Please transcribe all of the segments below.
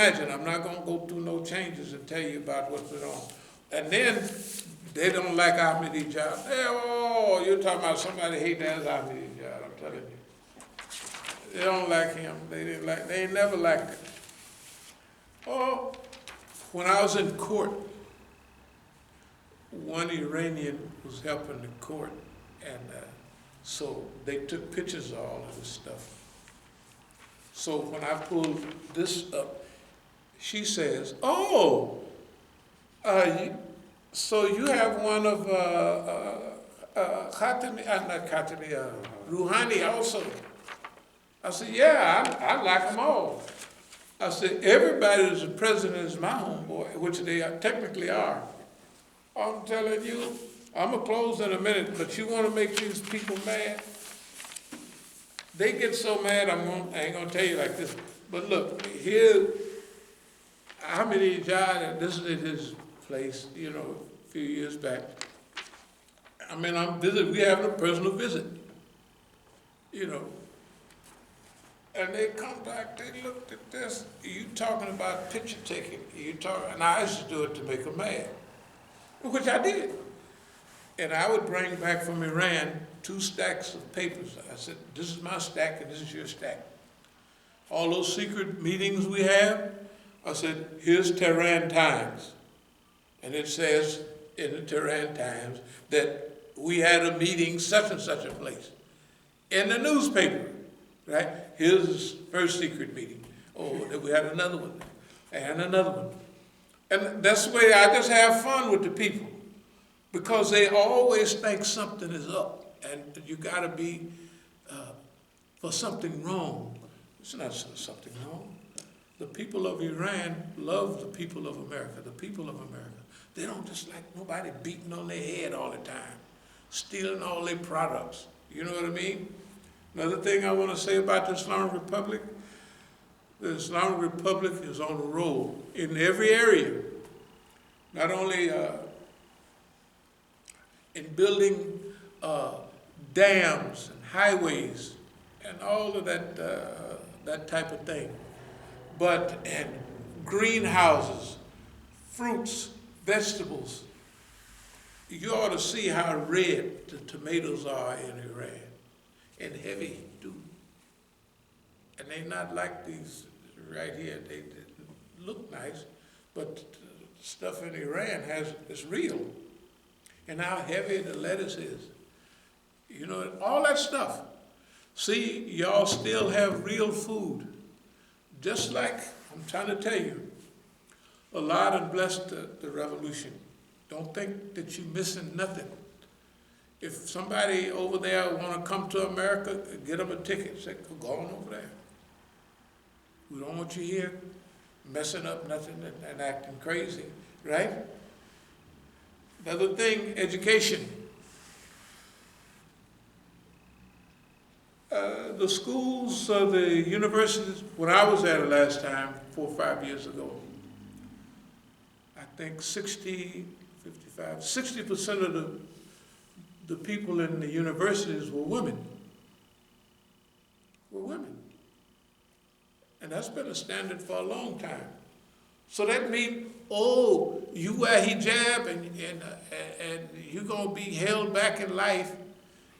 imagine, I'm not gonna go through no changes and tell you about what's going on. And then they don't like Ahmadinejad. Oh, you're talking about somebody hate that Ahmadinejad, I'm telling you. They don't like him. They ain't never liked it. Oh, when I was in court, one Iranian was helping the court, and so they took pictures of all of this stuff. So when I pulled this up, she says, "Oh, so you have one of Khatami, not Khatami, Rouhani also." I said, "Yeah, I like them all." I said, "Everybody that's the president is my homeboy," which they technically are. I'm telling you, I'm going to close in a minute, but you want to make these people mad? They get so mad, I ain't going to tell you like this. But look, here, Ahmadinejad, and this is his place, you know, a few years back. I mean, we having a personal visit, you know. And they come back, they looked at this, you talking about picture taking, and I used to do it to make them mad, which I did. And I would bring back from Iran 2 stacks of papers. I said, "This is my stack and this is your stack. All those secret meetings we have," I said, "here's Tehran Times." And it says in the Tehran Times that we had a meeting such and such a place. In the newspaper, right? Here's the first secret meeting. Oh, then we had another one, and another one. And that's the way I just have fun with the people, because they always think something is up, and you got to be for something wrong. It's not something wrong. The people of Iran love the people of America, the people of America. They don't just like nobody beating on their head all the time, stealing all their products. You know what I mean? Another thing I want to say about the Islamic Republic, the Islamic Republic is on a roll in every area. Not only in building dams and highways and all of that type of thing, but in greenhouses, fruits, vegetables. You ought to see how red the tomatoes are in Iran, and heavy too. And they're not like these right here. They look nice, but stuff in Iran is real. And how heavy the lettuce is. You know, all that stuff. See, y'all still have real food. Just like, I'm trying to tell you, Allah has blessed the revolution. Don't think that you're missing nothing. If somebody over there want to come to America, get them a ticket. Say, go on over there. We don't want you here messing up nothing and acting crazy, right? Another thing, education. The schools, the universities, when I was there the last time, 4 or 5 years ago, I think 60% of the people in the universities were women. And that's been a standard for a long time. So that means, oh, you wear hijab and you're going to be held back in life.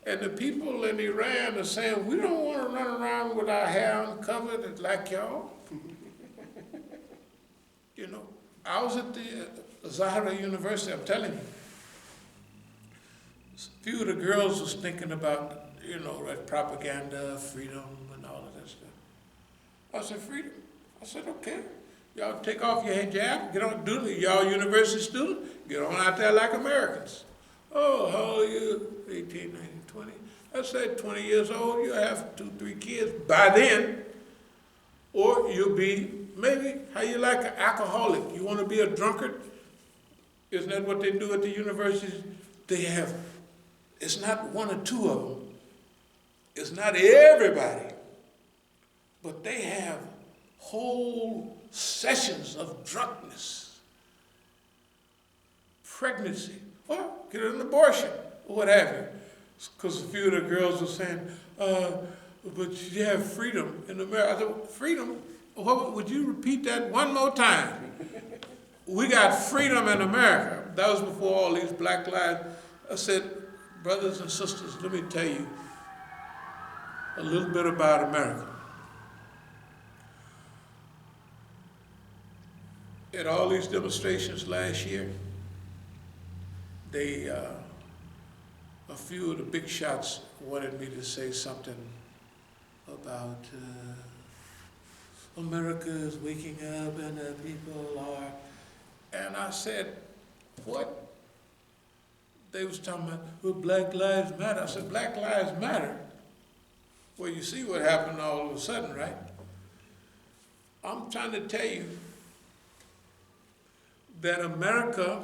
And the people in Iran are saying, we don't want to run around with our hair uncovered like y'all. You know, I was at the Zahra University, I'm telling you. A few of the girls was thinking about, you know, that propaganda, freedom, and all of that stuff. I said, freedom? I said, okay. Y'all take off your hijab, get on, y'all university students, get on out there like Americans. Oh, how old are you? 18, 19, 20. I said 20 years old, you'll have 2, 3 kids by then. Or you'll be, maybe, how you like an alcoholic? You want to be a drunkard? Isn't that what they do at the universities? They have, it's not 1 or 2 of them. It's not everybody. But they have whole sessions of drunkenness, pregnancy, or get an abortion, or what have you. Because a few of the girls were saying, but you have freedom in America. I said, freedom? What, would you repeat that one more time? We got freedom in America. That was before all these black lives. I said, brothers and sisters, let me tell you a little bit about America. At all these demonstrations last year, they, a few of the big shots wanted me to say something about America is waking up and the people are, and I said, what? They was talking about, well, Black Lives Matter. I said, Black Lives Matter? Well, you see what happened all of a sudden, right? I'm trying to tell you that America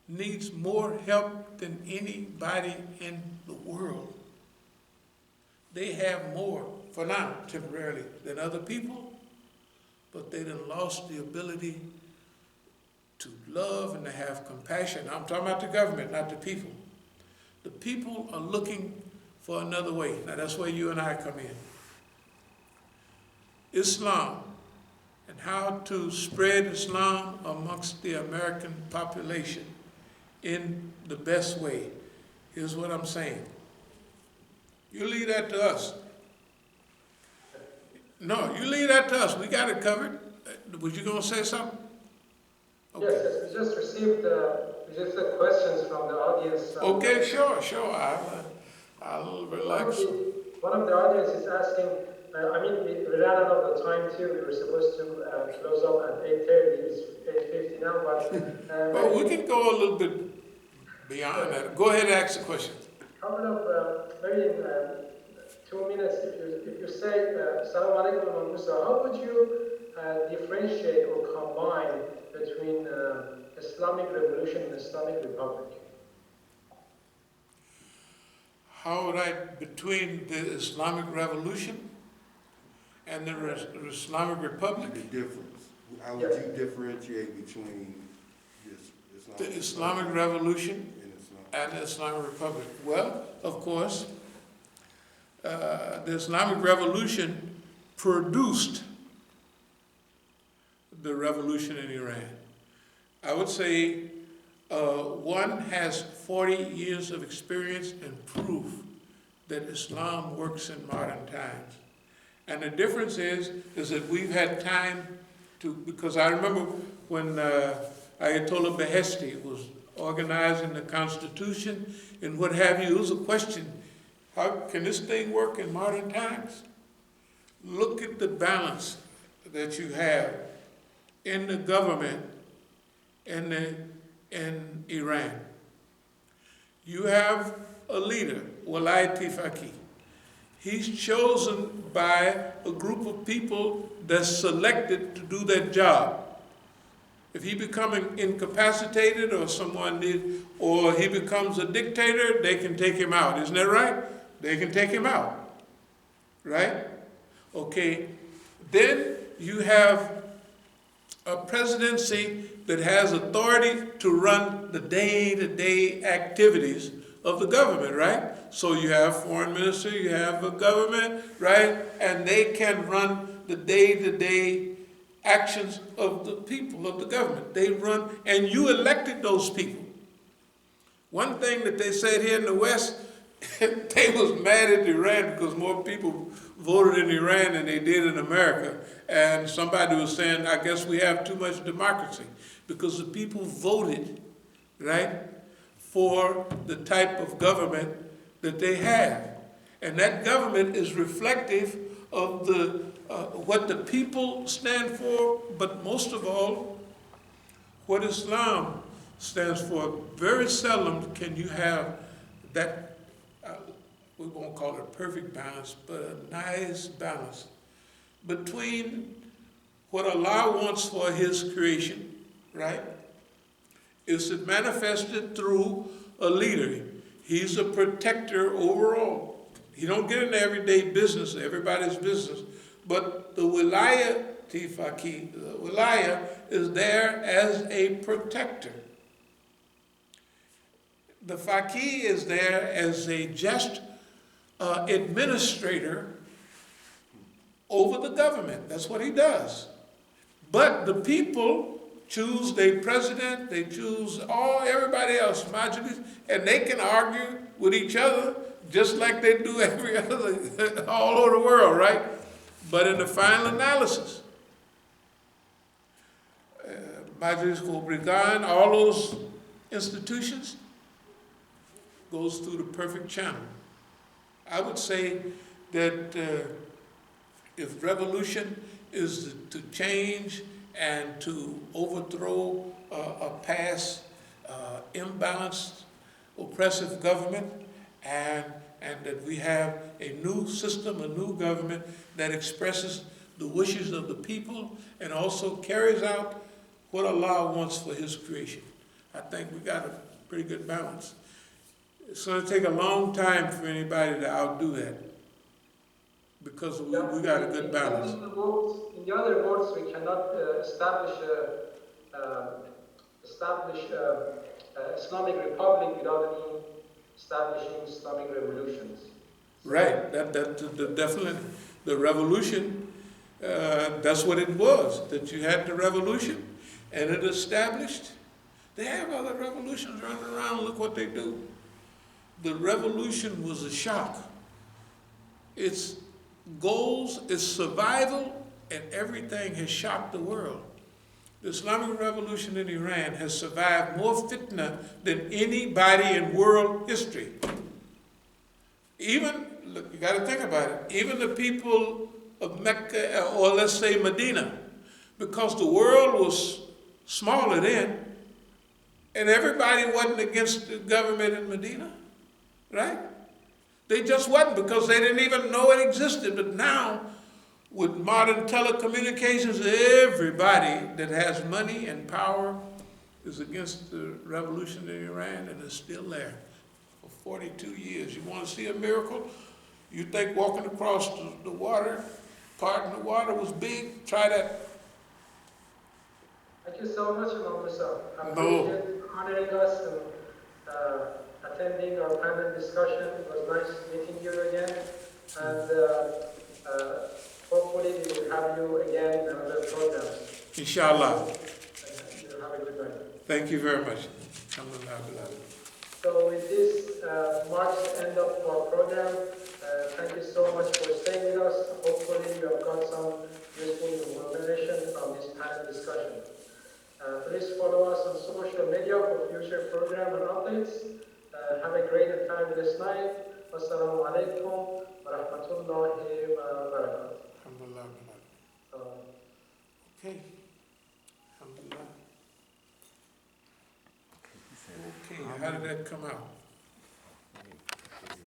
needs more help than anybody in the world. They have more, for now, temporarily, than other people, but they done lost the ability to love and to have compassion. I'm talking about the government, not the people. The people are looking for another way. Now that's where you and I come in. Islam, and how to spread Islam amongst the American population in the best way. Here's what I'm saying. You leave that to us. No, you leave that to us. We got it covered. Was you going to say something? Okay. Yes, we just received questions from the audience. Okay, sure. I'll relax. One of the audience is asking, we ran out of the time too. We were supposed to close up at 8:30. It's 8:50 now, but... well, we can go a little bit beyond that. Go ahead and ask the question. Couple of, maybe in 2 minutes, if you say, Assalamu alaikum, Imam Musa, how would you differentiate or combine between Islamic Revolution and Islamic Republic? How would I, between the Islamic Revolution and the Islamic Republic? The difference. How would you differentiate between the Islamic Revolution and the Islamic Republic? Well, of course, the Islamic Revolution produced the revolution in Iran. I would say one has 40 years of experience and proof that Islam works in modern times. And the difference is that we've had time to, because I remember when Ayatollah Beheshti was organizing the Constitution and what have you, it was a question, how can this thing work in modern times? Look at the balance that you have in the government in Iran. You have a leader, Walayati Faqih. He's chosen by a group of people that's selected to do that job. If he becomes incapacitated or or he becomes a dictator, they can take him out. Isn't that right? They can take him out, right? Okay, then you have a presidency that has authority to run the day-to-day activities of the government, right? So you have foreign minister, you have a government, right? And they can run the day-to-day actions of the people, of the government. They run, and you elected those people. One thing that they said here in the West, they was mad at Iran because more people voted in Iran than they did in America. And somebody was saying, I guess we have too much democracy because the people voted, right, for the type of government that they have. And that government is reflective of what the people stand for, but most of all, what Islam stands for. Very seldom can you have that, we won't call it a perfect balance, but a nice balance between what Allah wants for His creation, right? Is it manifested through a leader. He's a protector overall. He don't get into everyday business, everybody's business, but the wilaya tifaki, the wilaya is there as a protector. The faqih is there as a just administrator over the government. That's what he does. But the people choose their president, they choose everybody else, Majlis, and they can argue with each other just like they do every other, all over the world, right? But in the final analysis, Majlis Kobrigan, all those institutions, goes through the perfect channel. I would say that if revolution is to change and to overthrow a past imbalanced, oppressive government, and that we have a new system, a new government that expresses the wishes of the people and also carries out what Allah wants for His creation. I think we got a pretty good balance. It's going to take a long time for anybody to outdo that, because we got a good balance. In the other words, we cannot establish Islamic Republic without any establishing Islamic revolutions. Right, definitely the revolution, that's what it was, that you had the revolution and it established. They have other revolutions running around, look what they do. The revolution was a shock. Its goals, its survival, and everything has shocked the world. The Islamic Revolution in Iran has survived more fitna than anybody in world history. Even, look, you got to think about it, even the people of Mecca, or let's say Medina, because the world was smaller then, and everybody wasn't against the government in Medina, right? They just wasn't, because they didn't even know it existed. But now, with modern telecommunications, everybody that has money and power is against the revolution in Iran, and is still there for 42 years. You want to see a miracle? You think walking across the water, parting the water was big? Try that. Thank you so much, Imam Musa. I No. appreciate honoring us and attending our panel discussion. It was nice meeting you again. And hopefully we will have you again in another program. Inshallah. You have a good night. Thank you very much. Alhamdulillah. So with this marks the end of our program. Thank you so much for staying with us. Hopefully you have got some useful information from this panel discussion. Please follow us on social media for future program and updates. Have a great and fabulous night. Wassalamu alaikum wa rahmatullahi wa barakatuh. Alhamdulillah. Okay. Alhamdulillah. Okay, how did that come out?